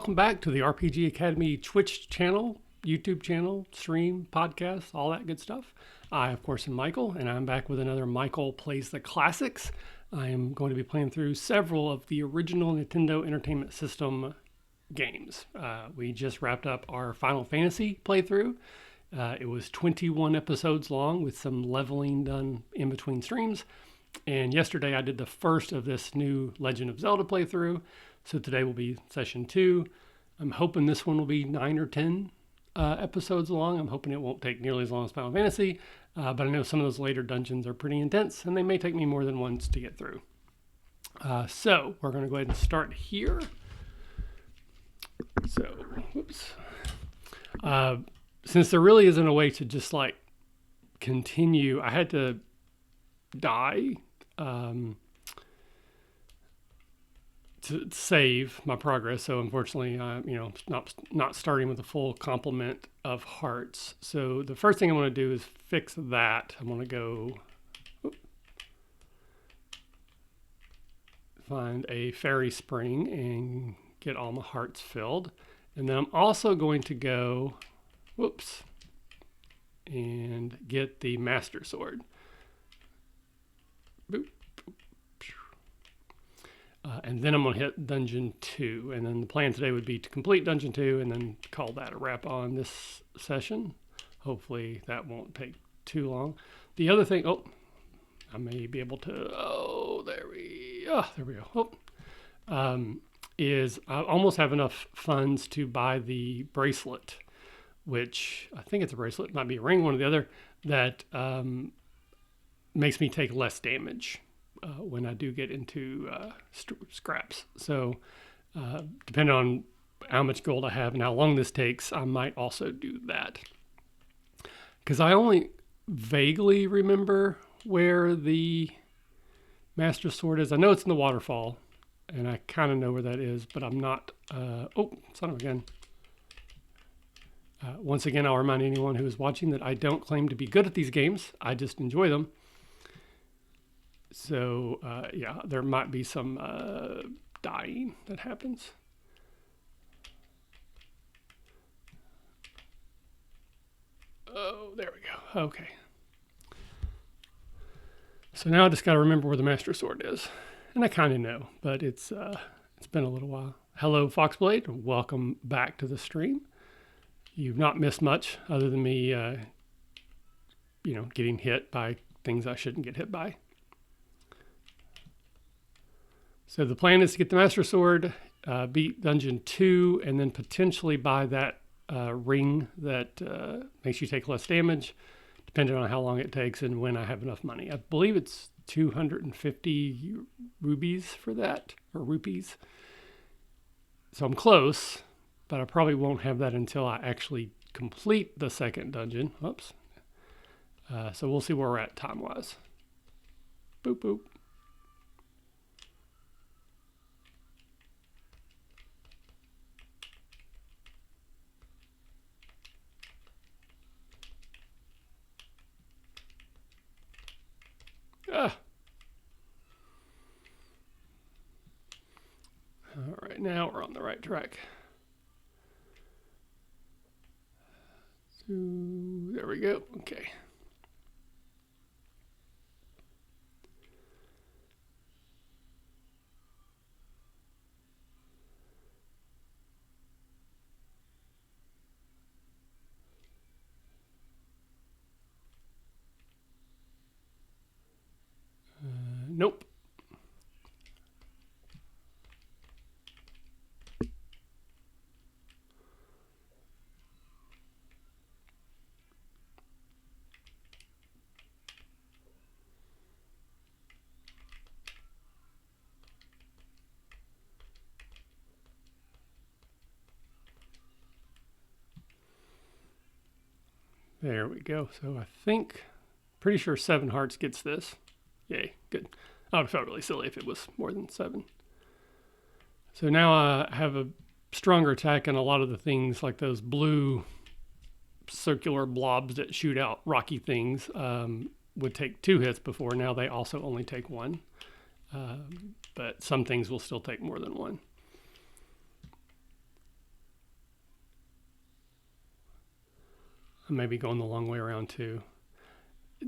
Welcome back to the RPG Academy Twitch channel, YouTube channel, stream, podcast, all that good stuff. I, of course, am Michael, and I'm back with another Michael Plays the Classics. I am going to be playing through several of the original Nintendo Entertainment System games. We just wrapped up our Final Fantasy playthrough. It was 21 episodes long with some leveling done in between streams. And yesterday I did the first of this new Legend of Zelda playthrough. So today will be session 2. I'm hoping this one will be 9 or 10 episodes long. I'm hoping it won't take nearly as long as Final Fantasy. But I know some of those later dungeons are pretty intense, and they may take me more than once to get through. So we're going to go ahead and start here. So, whoops. Since there really isn't a way to just like continue, I had to die to save my progress. So unfortunately, not starting with a full complement of hearts. So the first thing I want to do is fix that. I'm going to go find a fairy spring and get all my hearts filled. And then I'm also going to go, and get the Master Sword. Boop. And then I'm going to hit Dungeon 2. And then the plan today would be to complete Dungeon 2 and then call that a wrap on this session. Hopefully that won't take too long. The other thing, I may be able to, there we go. Is I almost have enough funds to buy the bracelet, which I think it's a bracelet, might be a ring, one or the other, that makes me take less damage when I do get into scraps. So depending on how much gold I have and how long this takes, I might also do that. Because I only vaguely remember where the Master Sword is. I know it's in the waterfall, and I kind of know where that is, but I'm not... son of a gun. Once again, I'll remind anyone who is watching that I don't claim to be good at these games. I just enjoy them. So, there might be some dying that happens. Oh, there we go. Okay. So now I just got to remember where the Master Sword is. And I kind of know, but it's been a little while. Hello, Foxblade. Welcome back to the stream. You've not missed much other than me, getting hit by things I shouldn't get hit by. So the plan is to get the Master Sword, beat Dungeon 2, and then potentially buy that ring that makes you take less damage, depending on how long it takes and when I have enough money. I believe it's 250 rubies for that, or rupees. So I'm close, but I probably won't have that until I actually complete the second dungeon. Oops. So we'll see where we're at time-wise. Boop, boop. All right, now we're on the right track. So, there we go. Okay. Nope. There we go. So I think, pretty sure 7 hearts gets this. Yay, good. I would have felt really silly if it was more than 7. So now I have a stronger attack, and a lot of the things like those blue circular blobs that shoot out rocky things would take 2 hits before. Now they also only take 1. But some things will still take more than 1. I may be going the long way around too.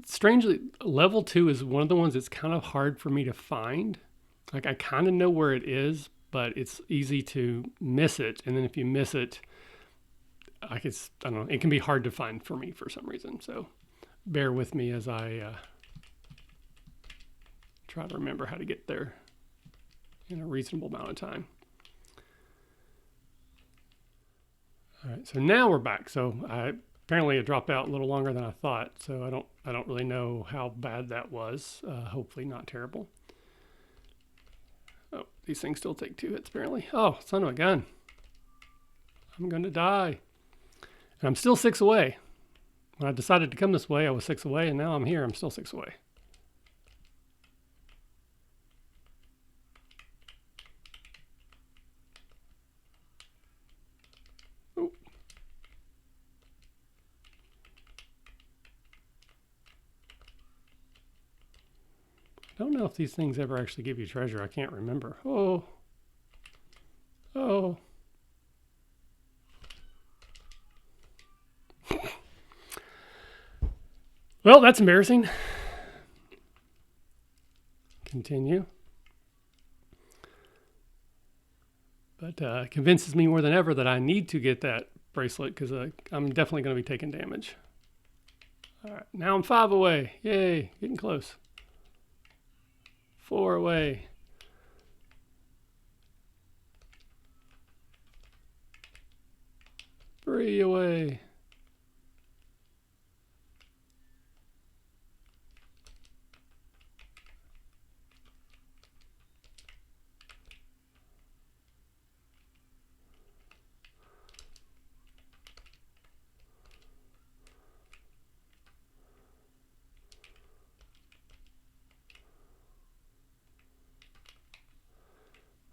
Strangely, level 2 is one of the ones that's kind of hard for me to find. Like I kind of know where it is, but it's easy to miss it. And then if you miss it, I don't know, it can be hard to find for me for some reason. So bear with me as I try to remember how to get there in a reasonable amount of time. All right, so now we're back. So apparently it dropped out a little longer than I thought. So I don't really know how bad that was. Hopefully not terrible. Oh, these things still take 2 hits apparently. Oh, son of a gun. I'm going to die. And I'm still 6 away. When I decided to come this way, I was 6 away, and now I'm here. I'm still 6 away. Oh. I don't know if these things ever actually give you treasure. I can't remember. Oh. Oh. Well, that's embarrassing. Continue. But it convinces me more than ever that I need to get that bracelet because I'm definitely going to be taking damage. All right, now I'm 5 away. Yay, getting close. 4 away. 3 away.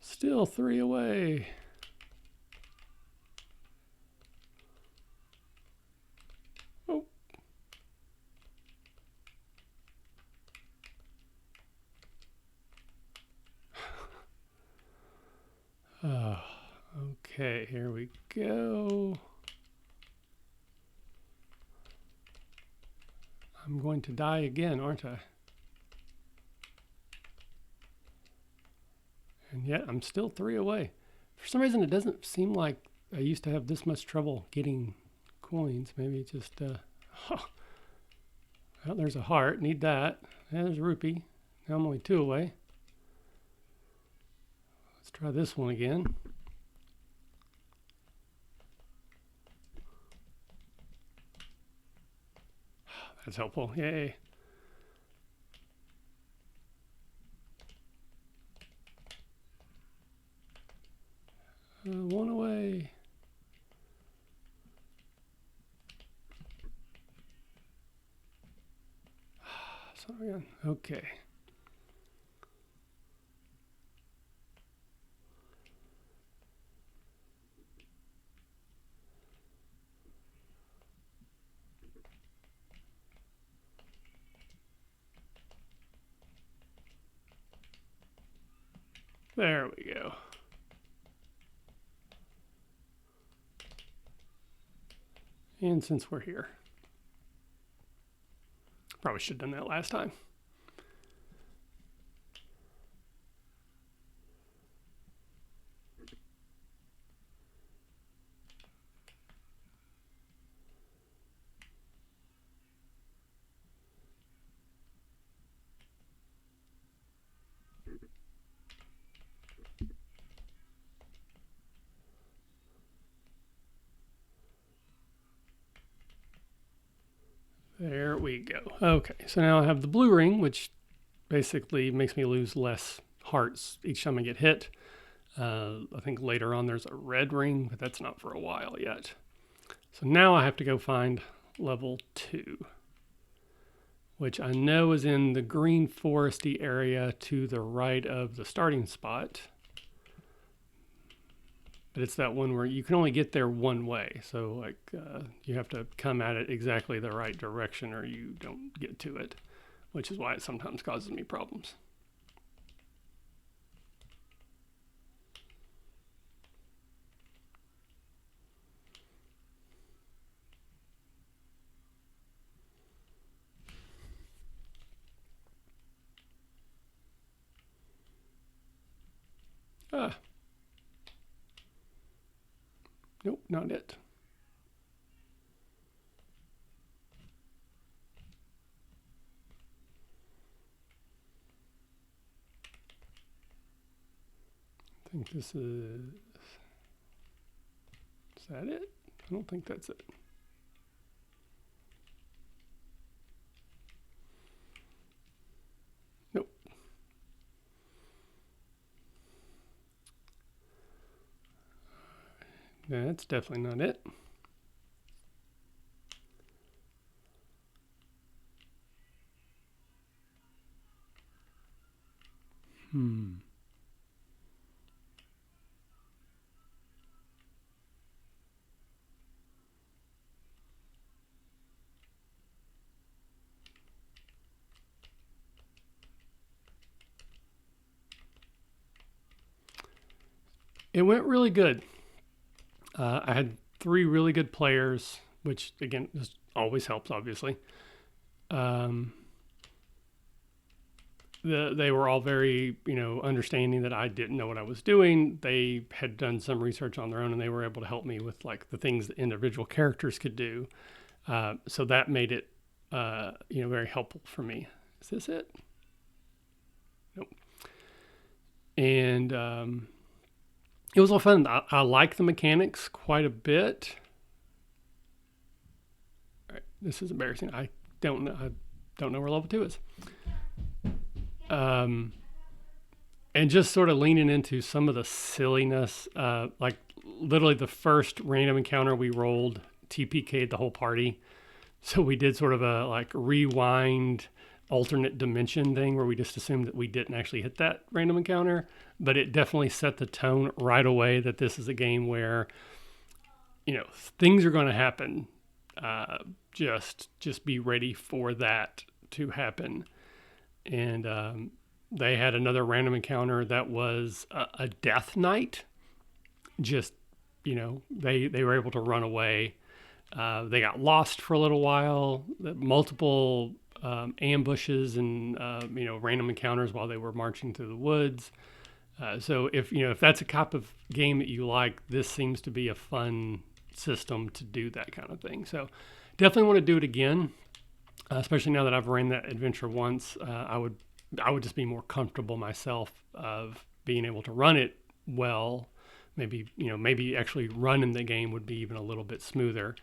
Still 3 away. Oh. Okay, here we go. I'm going to die again, aren't I? And yet I'm still 3 away. For some reason, it doesn't seem like I used to have this much trouble getting coins. Maybe it's just, well, there's a heart. Need that. And there's a rupee. Now I'm only 2 away. Let's try this one again. That's helpful. Yay. 1 away. Sorry. Okay. There we go. And since we're here, probably should have done that last time. There we go. Okay, so now I have the blue ring, which basically makes me lose less hearts each time I get hit. I think later on there's a red ring, but that's not for a while yet. So now I have to go find level 2, which I know is in the green foresty area to the right of the starting spot. But it's that one where you can only get there one way. So like you have to come at it exactly the right direction or you don't get to it, which is why it sometimes causes me problems. Ah. Nope, not it. I think this is that it? I don't think that's it. Nope. That's definitely not it. It went really good. I had 3 really good players, which again just always helps, obviously. They were all very, understanding that I didn't know what I was doing. They had done some research on their own, and they were able to help me with like the things that individual characters could do. So that made it, very helpful for me. Is this it? Nope. And it was a lot of fun. I like the mechanics quite a bit. All right, this is embarrassing. I don't know where level 2 is. And just sort of leaning into some of the silliness, like literally the first random encounter we rolled, TPK'd the whole party. So we did sort of a like rewind alternate dimension thing where we just assumed that we didn't actually hit that random encounter, but it definitely set the tone right away that this is a game where, things are going to happen. Just be ready for that to happen. And they had another random encounter that was a death knight. Just, they were able to run away. They got lost for a little while. Multiple ambushes and random encounters while they were marching through the woods. So if that's a type of game that you like, this seems to be a fun system to do that kind of thing. So definitely want to do it again. Especially now that I've ran that adventure once, I would just be more comfortable myself of being able to run it well. Maybe actually running the game would be even a little bit smoother.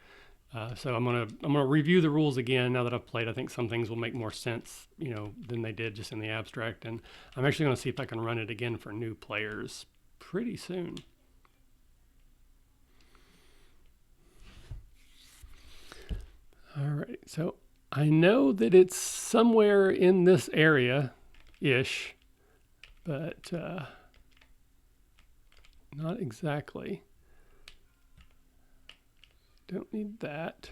So I'm gonna review the rules again now that I've played. I think some things will make more sense, than they did just in the abstract. And I'm actually gonna see if I can run it again for new players pretty soon. All right, so I know that it's somewhere in this area-ish, but not exactly. Don't need that.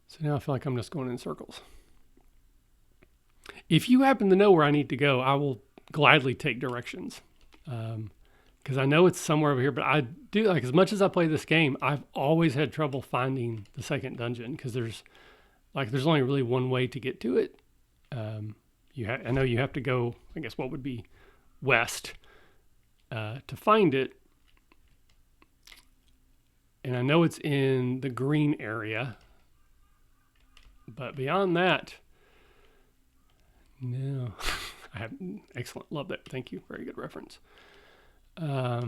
So now I feel like I'm just going in circles. If you happen to know where I need to go, I will gladly take directions. Because I know it's somewhere over here, but I do, like, as much as I play this game, I've always had trouble finding the second dungeon because there's only really one way to get to it. I know you have to go, I guess, what would be west to find it. And I know it's in the green area. But beyond that, no. I have excellent. Love that. Thank you. Very good reference. I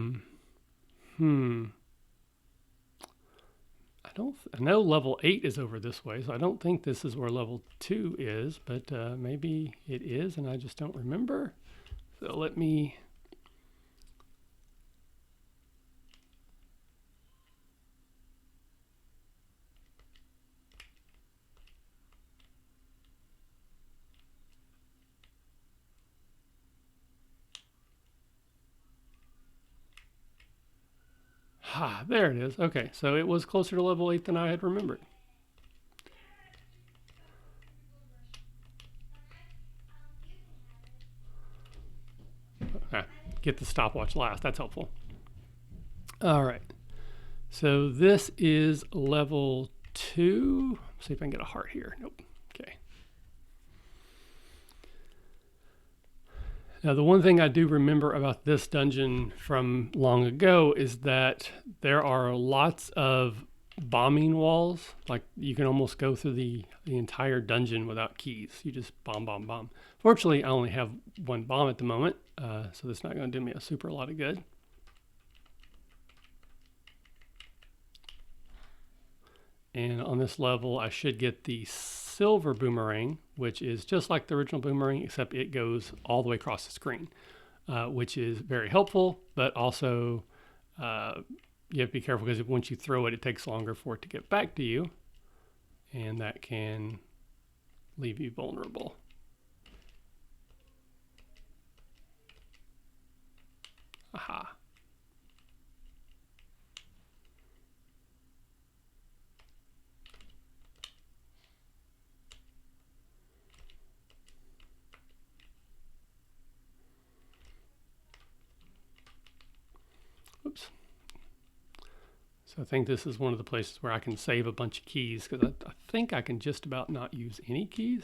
know level 8 is over this way, so I don't think this is where level 2 is, but maybe it is and I just don't remember. So let me... there it is. Okay, so it was closer to level 8 than I had remembered. get the stopwatch last. That's helpful. All right. So this is level 2. Let's see if I can get a heart here. Nope. Okay. Now, the one thing I do remember about this dungeon from long ago is that there are lots of bombing walls. Like, you can almost go through the entire dungeon without keys. You just bomb, bomb, bomb. Fortunately, I only have one bomb at the moment, so that's not going to do me a super lot of good. And on this level, I should get the silver boomerang, which is just like the original boomerang, except it goes all the way across the screen, which is very helpful, but also you have to be careful because once you throw it, it takes longer for it to get back to you, and that can leave you vulnerable. Aha. Oops. So I think this is one of the places where I can save a bunch of keys, because I think I can just about not use any keys.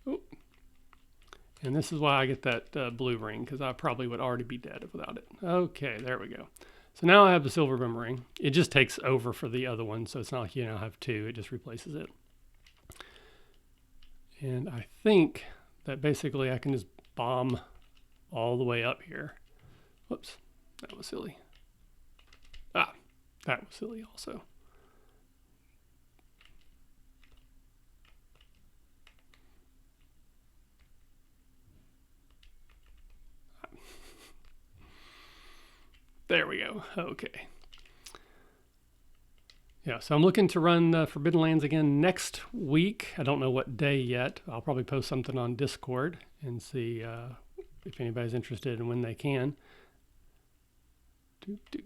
Oh. And this is why I get that blue ring, because I probably would already be dead without it. Okay, there we go. So now I have the silver boomerang. It just takes over for the other one, so it's not like you now have 2, it just replaces it. And I think that basically I can just bomb all the way up here. Whoops, that was silly. Ah, that was silly also. There we go. Okay. Yeah, so I'm looking to run Forbidden Lands again next week. I don't know what day yet. I'll probably post something on Discord and see if anybody's interested and when they can. Doop, doop.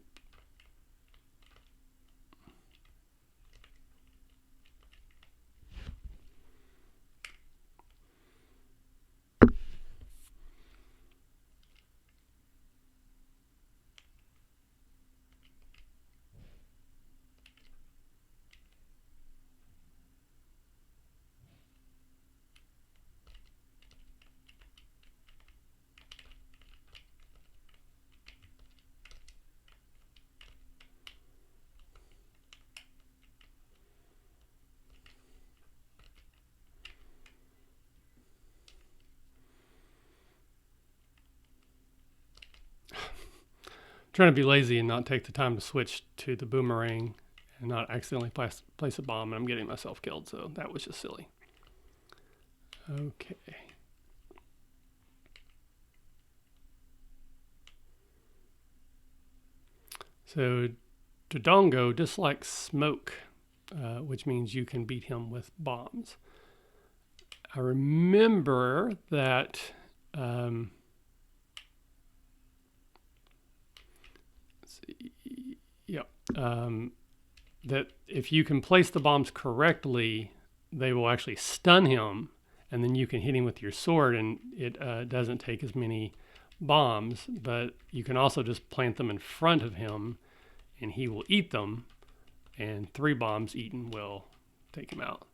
Trying to be lazy and not take the time to switch to the boomerang and not accidentally place a bomb, and I'm getting myself killed, so that was just silly. Okay. So Dodongo dislikes smoke, which means you can beat him with bombs. I remember that that if you can place the bombs correctly, they will actually stun him, and then you can hit him with your sword, and it doesn't take as many bombs. But you can also just plant them in front of him, and he will eat them, and 3 bombs eaten will take him out.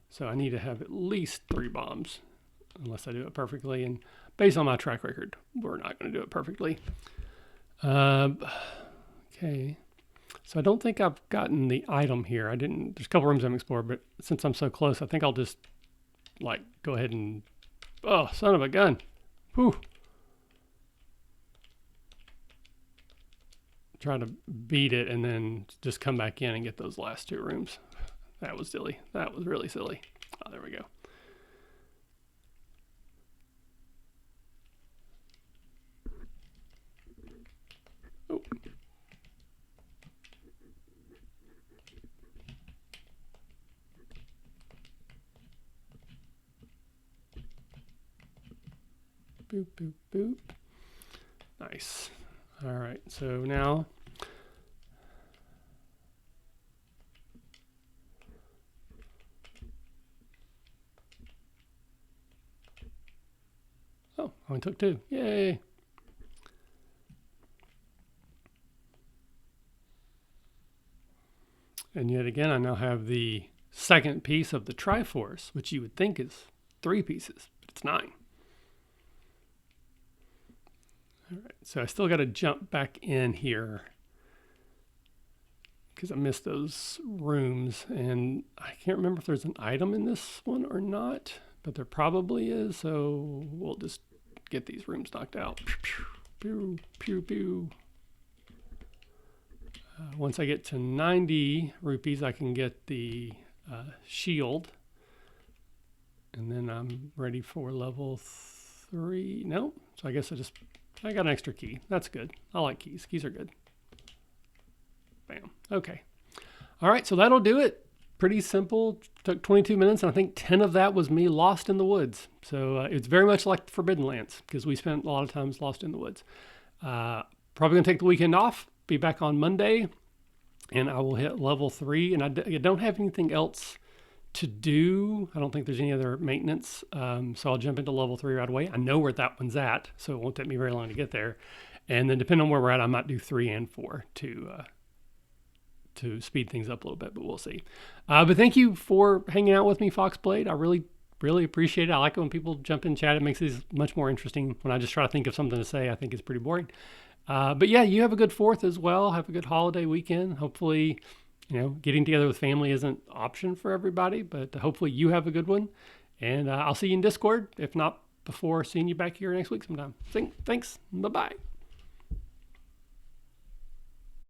So I need to have at least 3 bombs, unless I do it perfectly. And based on my track record, we're not going to do it perfectly. Okay. So I don't think I've gotten the item here. There's a couple rooms I've explored, but since I'm so close, I think I'll just go ahead and, oh, son of a gun. Whew. Try to beat it and then just come back in and get those last 2 rooms. That was silly. That was really silly. Oh, there we go. Oh. Boop, boop, boop. Nice. All right, so now Only took 2. Yay. And yet again, I now have the second piece of the Triforce, which you would think is 3 pieces, but it's 9. All right, so I still got to jump back in here because I missed those rooms, and I can't remember if there's an item in this one or not, but there probably is, so we'll just get these rooms knocked out. Pew, pew, pew. Once I get to 90 rupees, I can get the shield, and then I'm ready for level 3. No, so I guess I got an extra key. That's good. I like keys. Keys are good. Bam. Okay. All right, so that'll do it. Pretty simple. Took 22 minutes, and I think 10 of that was me lost in the woods. So it's very much like the Forbidden Lands, because we spent a lot of times lost in the woods. Probably going to take the weekend off. Be back on Monday, and I will hit level 3. And I don't have anything else to do. I don't think there's any other maintenance. So I'll jump into level 3 right away. I know where that one's at, so it won't take me very long to get there. And then depending on where we're at, I might do 3 and 4 to speed things up a little bit, but we'll see. But thank you for hanging out with me, Foxblade. I really, really appreciate it. I like it when people jump in chat. It makes these much more interesting. When I just try to think of something to say, I think it's pretty boring. But yeah, you have a good 4th as well. Have a good holiday weekend. Hopefully, getting together with family isn't an option for everybody, but hopefully you have a good one. And I'll see you in Discord, if not before seeing you back here next week sometime. Thanks. Bye-bye.